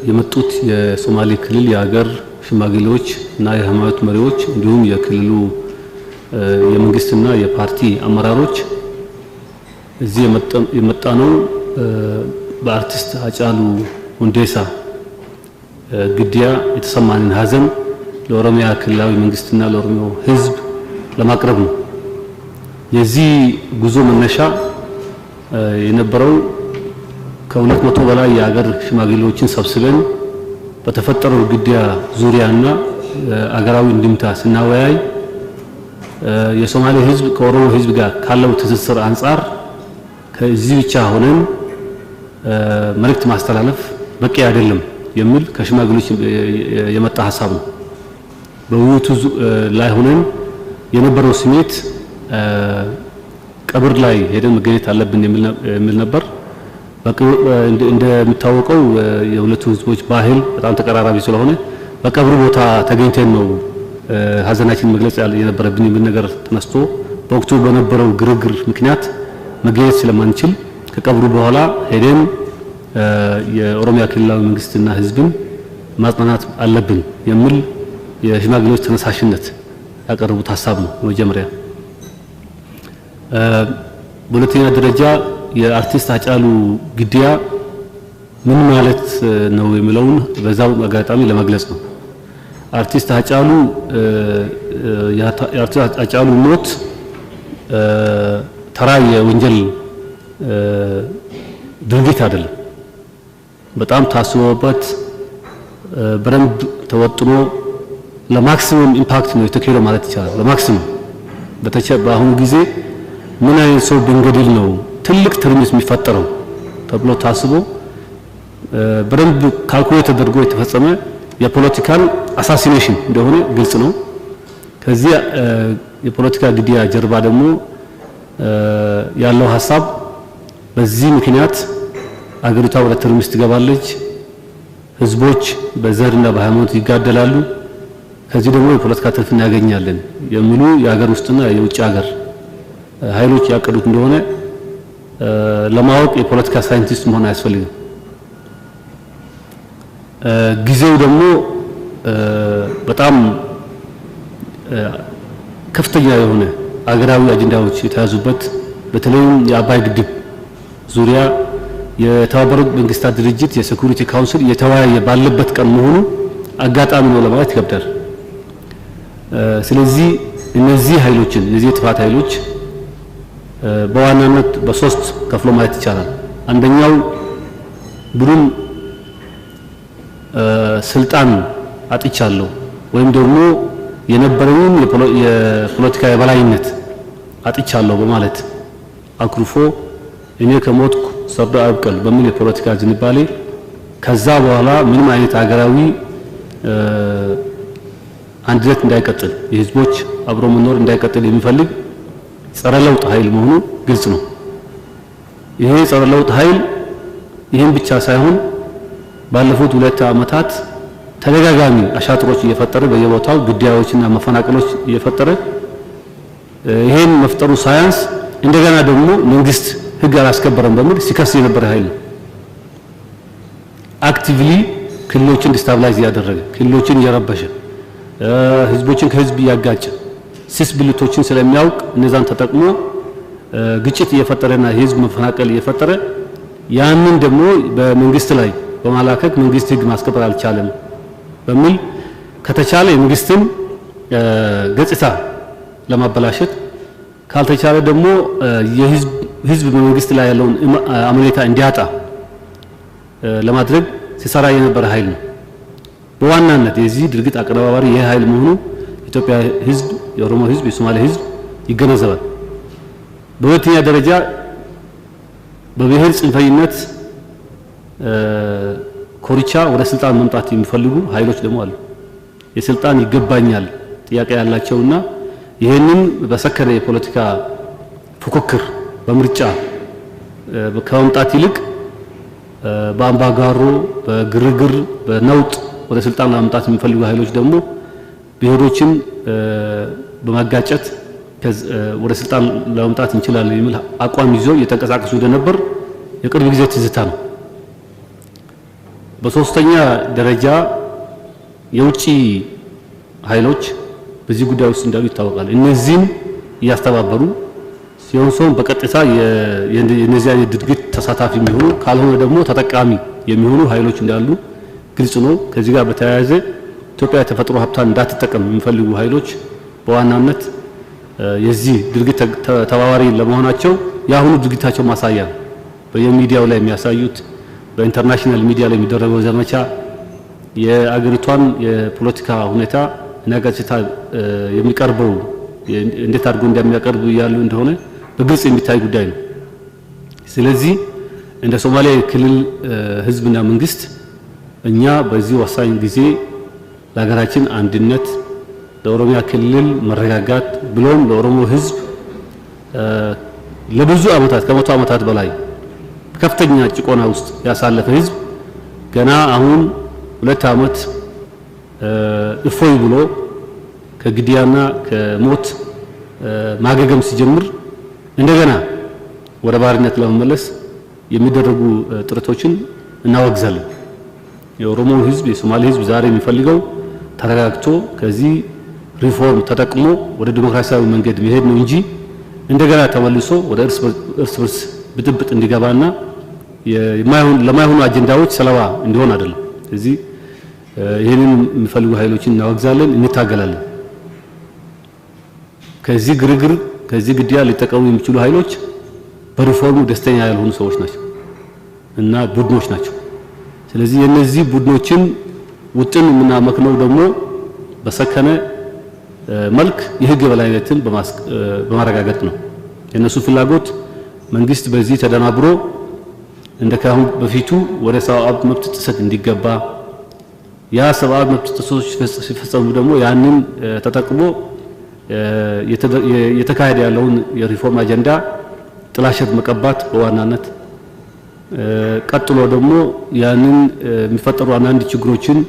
የመጡት የሶማሌ ክልል የሀገር ሽማግሌዎች እና የሃይማኖት መሪዎች እንዲሁም የክልሉ የመንግስትና የፓርቲ አመራሮች እዚህ የመጣነው በአርቲስት ሃጫሉ ሁንዴሳ ግድያ የተሰማንን ሀዘን ለኦሮሚያ ክልላዊ መንግስትና ለኦሮሞ ህዝብ ለማቅረብ ነው። የዚህ ጉዞ መነሻ የነበረው ከ200 በላይ የሀገር ሽማግሌዎችን ሰብስበን በተፈጠረው ግድያ ዙሪያና አገራዊ እንድምታ ስናወያይ የሶማሌ ህዝብ ከኦሮሞ ህዝብ ጋር ካለው ትስስር አንፃር ከዚህ ብቻ ሆነን መልእክት ማስተላለፍ በቂ አይደለም የሚል ከሽማግሌዎች የመጣ ሐሳብ ነው። በውይይቱ ላይ ሆነን የነበረው ስሜት ቀብር ላይ ሄደን መገኘት አለብን የሚል ነበር። እንደሚታወቀው የሁለቱ ህዝቦች ባህል በጣም ተቀራራቢ ስለሆነ በቀብሩ ቦታ ተገኝተን ነው ሀዘናችን መግለጽ የነበረብን የሚል ነገር ተነስቶ በወቅቱ በነበረው ግርግር ምክንያት መገኘት ስለማንችል ከቀብሩ በኋላ ሄደን የኦሮሚያ ክልላዊ መንግስትና ህዝብን ማጽናናት አለብን የሚል የሽማግሌዎች ተነሳሽነት ያቀረቡት ሐሳብ ነው መጀመሪያ። በሁለተኛ ደረጃ የአርቲስት ሃጫሉ ግድያ ምን ማለት ነው የሚለውን በዛው አጋጣሚ ለመግለጽ ነው። አርቲስት ሃጫሉ ሞት ተራ የወንጀል ድርጊት አይደለም። በጣም ታስቦበት በደንብ ተወጥኖ ለማክሲመም ኢምፓክት ነው የተካሄደው ማለት ይቻላል። ለማክሲመም በአሁኑ ጊዜ ምን አይነት ሰው ብንገድል ነው ትልቅ ትርምስ የሚፈጠረው ተብሎ ታስቦ በደንብ ካልኩሌት ተደርጎ የተፈጸመ የፖለቲካል አሳሲኔሽን እንደሆነ ግልጽ ነው። ከዚህ የፖለቲካ ግድያ ጀርባ ደግሞ ያለው ሐሳብ በዚህ ምክንያት አገሪቷ ወደ ትርምስ ትገባለች፣ ህዝቦች በዘርና በሃይማኖት ይጋደላሉ፣ ከዚህ ደግሞ የፖለቲካ ትርፍ እናገኛለን የሚሉ የሀገር ውስጥና የውጭ ሀገር ኃይሎች ያቀዱት እንደሆነ ለማወቅ የፖለቲካ ሳይንቲስት መሆን አያስፈልግም። ጊዜው ደግሞ በጣም ከፍተኛ የሆነ አገራዊ አጀንዳዎች የተያዙበት በተለይም የአባይ ግድብ ዙሪያ የተባበሩት መንግስታት ድርጅት የሴኩሪቲ ካውንስል የተወያየ ባለበት ቀን መሆኑ አጋጣሚ ነው ለማለት ይከብዳል። ስለዚህ እነዚህ የጥፋት ኃይሎች በዋናነት በሶስት ከፍሎ ማየት ይቻላል። አንደኛው ቡድን ስልጣን አጥቻለሁ ወይም ደግሞ የነበረውን የፖለቲካ የበላይነት አጥቻለሁ በማለት አኩርፎ እኔ ከሞትኩ ሰርዶ አይብቀል በሚል የፖለቲካ ዝንባሌ ከዛ በኋላ ምንም አይነት ሀገራዊ አንድነት እንዳይቀጥል የህዝቦች አብሮ መኖር እንዳይቀጥል የሚፈልግ ጸረ ለውጥ ኃይል መሆኑ ግልጽ ነው። ይሄ ጸረ ለውጥ ኃይል ይሄን ብቻ ሳይሆን ባለፉት 2 ዓመታት ተደጋጋሚ አሻጥሮች እየፈጠረ በየቦታው ግድያዎችና መፈናቀሎች እየፈጠረ ይሄን መፍጠሩ ሳያንስ እንደገና ደግሞ መንግስት ህግ አላስከበረም በሚል ሲከስ የነበረ ኃይል አክቲቭሊ ክልሎችን ዲስታብላይዝ ያደረገ ክልሎችን እየረበሸ ህዝቦችን ከህዝብ ያጋጨ ሲስብልቶችን ስለሚያውቅ እነዛን ተጠቅሞ ግጭት እየፈጠረና የህዝብ መፈናቀል እየፈጠረ ያንን ደግሞ በመንግስት ላይ በማላከክ መንግስት ህግ ማስከበር አልቻለም በሚል ከተቻለ የመንግስትን ገጽታ ለማበላሸት ካልተቻለ ደግሞ የህዝብ በመንግስት ላይ ያለውን አመኔታ እንዲያጣ ለማድረግ ሲሰራ የነበረ ኃይል ነው። በዋናነት የዚህ ድርጊት አቀነባባሪ ይህ ኃይል መሆኑ ኢትዮጵያ ህዝብ፣ የኦሮሞ ህዝብ፣ የሶማሌ ህዝብ ይገነዘባል። በሁለተኛ ደረጃ በብሔር ጽንፈኝነት ኮርቻ ወደ ስልጣን መምጣት የሚፈልጉ ኃይሎች ደግሞ አሉ። የስልጣን ይገባኛል ጥያቄ ያላቸውና ይሄንን በሰከረ የፖለቲካ ፉክክር በምርጫ ከመምጣት ይልቅ በአምባጓሮ በግርግር በነውጥ ወደ ስልጣን ለመምጣት የሚፈልጉ ኃይሎች ደግሞ ብሔሮችን በማጋጨት ወደ ስልጣን ለመምጣት እንችላለን የሚል አቋም ይዘው እየተንቀሳቀሱ እንደነበር የቅርብ ጊዜ ትዝታ ነው። በሶስተኛ ደረጃ የውጪ ኃይሎች በዚህ ጉዳይ ውስጥ እንዳሉ ይታወቃል። እነዚህም እያስተባበሩ ሲሆን በቀጥታ የነዚህ አይነት ድርጊት ተሳታፊ የሚሆኑ ካልሆነ ደግሞ ተጠቃሚ የሚሆኑ ኃይሎች እንዳሉ ግልጽ ነው። ከዚህ ጋር በተያያዘ ኢትዮጵያ የተፈጥሮ ሀብታን እንዳትጠቀም የሚፈልጉ ኃይሎች በዋናነት የዚህ ድርጊት ተባባሪ ለመሆናቸው ያሁኑ ድርጊታቸው ማሳያ ነው። በየሚዲያው ላይ የሚያሳዩት በኢንተርናሽናል ሚዲያ ላይ የሚደረገው ዘመቻ የአገሪቷን የፖለቲካ ሁኔታ እና ገጽታ የሚቀርበው እንዴት አድርጎ እንደሚያቀርቡ ያሉ እንደሆነ በግልጽ የሚታይ ጉዳይ ነው። ስለዚህ እንደ ሶማሌ ክልል ህዝብና መንግስት እኛ በዚህ ወሳኝ ጊዜ ለሀገራችን አንድነት፣ ለኦሮሚያ ክልል መረጋጋት ብሎም ለኦሮሞ ህዝብ ለብዙ ዓመታት ከመቶ ዓመታት በላይ ከፍተኛ ጭቆና ውስጥ ያሳለፈ ህዝብ ገና አሁን 2 ዓመት እፎይ ብሎ ከግድያና ከሞት ማገገም ሲጀምር እንደገና ወደ ባርነት ለመመለስ የሚደረጉ ጥረቶችን እናወግዛለን። የኦሮሞ ህዝብ የሶማሌ ህዝብ ዛሬ የሚፈልገው ተረጋግቶ ከዚህ ሪፎርም ተጠቅሞ ወደ ዲሞክራሲያዊ መንገድ መሄድ ነው እንጂ እንደገና ተመልሶ ወደ እርስ በርስ ብጥብጥ እንዲገባና ለማይሆኑ አጀንዳዎች ሰለባ እንዲሆን አይደለም። ስለዚህ ይሄንን የሚፈልጉ ኃይሎችን እናወግዛለን፣ እንታገላለን። ከዚህ ግርግር ከዚህ ግድያ ሊጠቀሙ የሚችሉ ኃይሎች በሪፎርሙ ደስተኛ ያልሆኑ ሰዎች ናቸው እና ቡድኖች ናቸው። ስለዚህ የነዚህ ቡድኖችን ውጥን የምናመክነው ደግሞ በሰከነ መልክ የህግ የበላይነትን በማረጋገጥ ነው። የነሱ ፍላጎት መንግስት በዚህ ተደናብሮ እንደካሁን በፊቱ ወደ ሰብአዊ መብት ጥሰት እንዲገባ ያ ሰብአዊ መብት ጥሰቶች ሲፈጸሙ ደግሞ ያንን ተጠቅሞ የተካሄደ ያለውን የሪፎርም አጀንዳ ጥላሸት መቀባት በዋናነት ቀጥሎ ደግሞ ያንን የሚፈጠሩ አንዳንድ ችግሮችን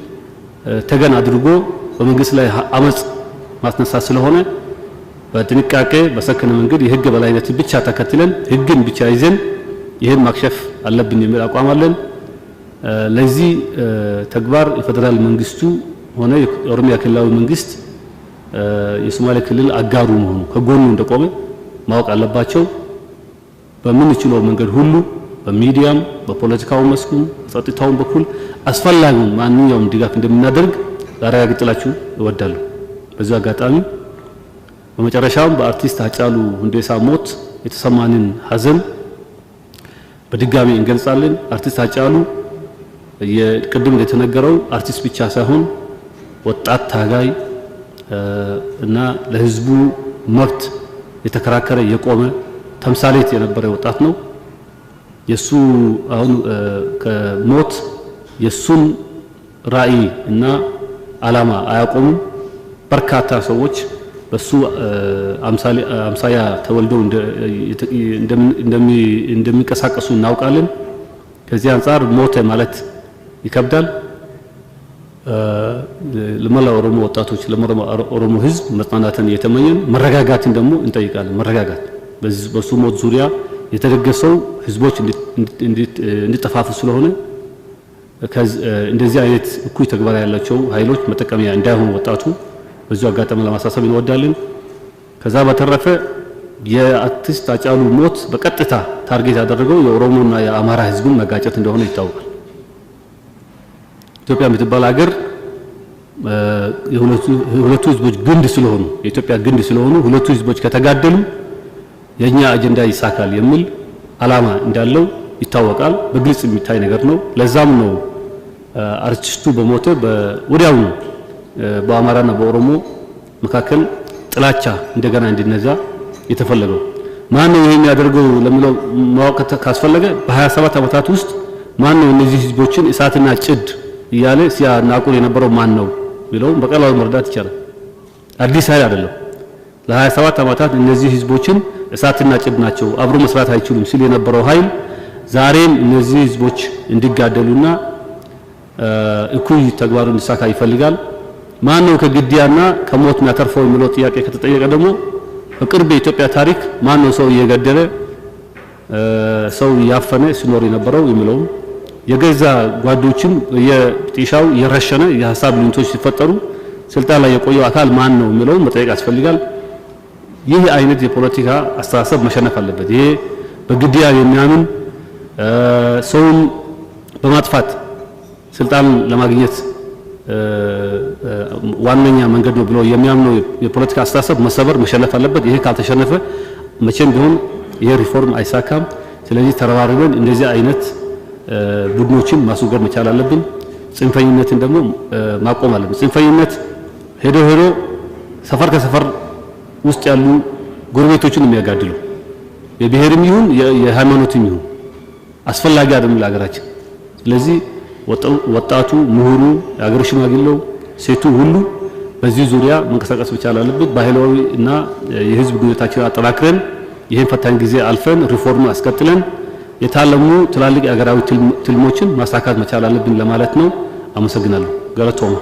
ተገን አድርጎ በመንግስት ላይ አመጽ ማስነሳት ስለሆነ በጥንቃቄ በሰከነ መንገድ የህግ በላይነትን ብቻ ተከትለን ህግን ብቻ ይዘን ይሄን ማክሸፍ አለብን የሚል አቋም አለን። ለዚህ ተግባር የፌደራል መንግስቱ ሆነ የኦሮሚያ ክልላዊ መንግስት የሶማሌ ክልል አጋሩ መሆኑ ከጎኑ እንደቆመ ማወቅ አለባቸው። በምንችለው መንገድ ሁሉ በሚዲያም በፖለቲካው መስኩም በጸጥታው በኩል አስፈላጊውን ማንኛውም ድጋፍ እንደምናደርግ ላረጋግጥላችሁ እወዳለሁ። በዚህ አጋጣሚ በመጨረሻም በአርቲስት ሃጫሉ ሁንዴሳ ሞት የተሰማንን ሐዘን በድጋሚ እንገልጻለን። አርቲስት ሃጫሉ የቅድም እንደተነገረው አርቲስት ብቻ ሳይሆን ወጣት ታጋይ እና ለህዝቡ መብት የተከራከረ የቆመ ተምሳሌት የነበረ ወጣት ነው። የሱ አሁን ከሞት የሱን ራዕይ እና ዓላማ አያቆሙም። በርካታ ሰዎች በሱ አምሳያ ተወልደው እንደሚንቀሳቀሱ እናውቃለን። ከዚህ አንፃር ሞተ ማለት ይከብዳል። ለመላው ኦሮሞ ወጣቶች ለመላው ኦሮሞ ህዝብ መጽናናትን እየተመኘን መረጋጋትን ደግሞ እንጠይቃለን። መረጋጋት በሱ ሞት ዙሪያ የተደገሰው ህዝቦች እንዲጠፋፉ ስለሆነ እንደዚህ አይነት እኩይ ተግባር ያላቸው ኃይሎች መጠቀሚያ እንዳይሆኑ ወጣቱ በዚሁ አጋጣሚ ለማሳሰብ እንወዳለን። ከዛ በተረፈ የአርቲስት ሃጫሉ ሞት በቀጥታ ታርጌት ያደረገው የኦሮሞና የአማራ ህዝብን መጋጨት እንደሆነ ይታወቃል። ኢትዮጵያ የምትባል ሀገር የሁለቱ ህዝቦች ግንድ ስለሆኑ የኢትዮጵያ ግንድ ስለሆኑ ሁለቱ ህዝቦች ከተጋደሉ የኛ አጀንዳ ይሳካል የሚል ዓላማ እንዳለው ይታወቃል። በግልጽ የሚታይ ነገር ነው። ለዛም ነው አርቲስቱ በሞተ ወዲያው በአማራና በኦሮሞ መካከል ጥላቻ እንደገና እንዲነዛ የተፈለገው። ማን ነው ይሄን ያደርገው ለሚለው ማወቅ ካስፈለገ በ27 ዓመታት ውስጥ ማን ነው እነዚህ ህዝቦችን እሳትና ጭድ እያለ ሲያናቁር የነበረው ማን ነው የሚለው በቀላሉ መረዳት ይቻላል። አዲስ ኃይል አይደለም። ለ27 ዓመታት እነዚህ ህዝቦችን እሳትና ጭድ ናቸው አብሮ መስራት አይችሉም ሲል የነበረው ኃይል ዛሬም እነዚህ ህዝቦች እንዲጋደሉና እኩይ ተግባሩ እንዲሳካ ይፈልጋል። ማን ነው ከግድያና ከሞት የሚያተርፈው የሚለው ጥያቄ ከተጠየቀ ደግሞ በቅርብ የኢትዮጵያ ታሪክ ማን ነው ሰው እየገደለ ሰው ያፈነ ሲኖር የነበረው የሚለው የገዛ ጓዶችን የጥሻው የረሸነ የሐሳብ ልዩነቶች ሲፈጠሩ ስልጣን ላይ የቆየው አካል ማን ነው የሚለው መጠየቅ ያስፈልጋል። ይህ አይነት የፖለቲካ አስተሳሰብ መሸነፍ አለበት። ይሄ በግድያ የሚያምን ሰውን በማጥፋት ስልጣን ለማግኘት ዋነኛ መንገድ ነው ብሎ የሚያምነው የፖለቲካ አስተሳሰብ መሰበር መሸነፍ አለበት። ይሄ ካልተሸነፈ መቼም ቢሆን ይሄ ሪፎርም አይሳካም። ስለዚህ ተረባርበን እንደዚህ አይነት ቡድኖችን ማስወገድ መቻል አለብን። ጽንፈኝነትን ደግሞ ማቆም አለብን። ጽንፈኝነት ሄዶ ሰፈር ከሰፈር ውስጥ ያሉ ጎረቤቶችን የሚያጋድሉ የብሔርም ይሁን የሃይማኖትም ይሁን አስፈላጊ አይደለም ለሀገራችን። ስለዚህ ወጣቱ፣ ምሁሩ፣ የሀገር ሽማግሌው፣ ሴቱ ሁሉ በዚህ ዙሪያ መንቀሳቀስ መቻል አለበት። ባህላዊ እና የህዝብ ግንኙነታችንን አጠናክረን ይሄን ፈታኝ ጊዜ አልፈን ሪፎርም አስቀጥለን የታለሙ ትላልቅ የሀገራዊ ትልሞችን ማሳካት መቻል አለብን ለማለት ነው። አመሰግናለሁ። ገለቶማ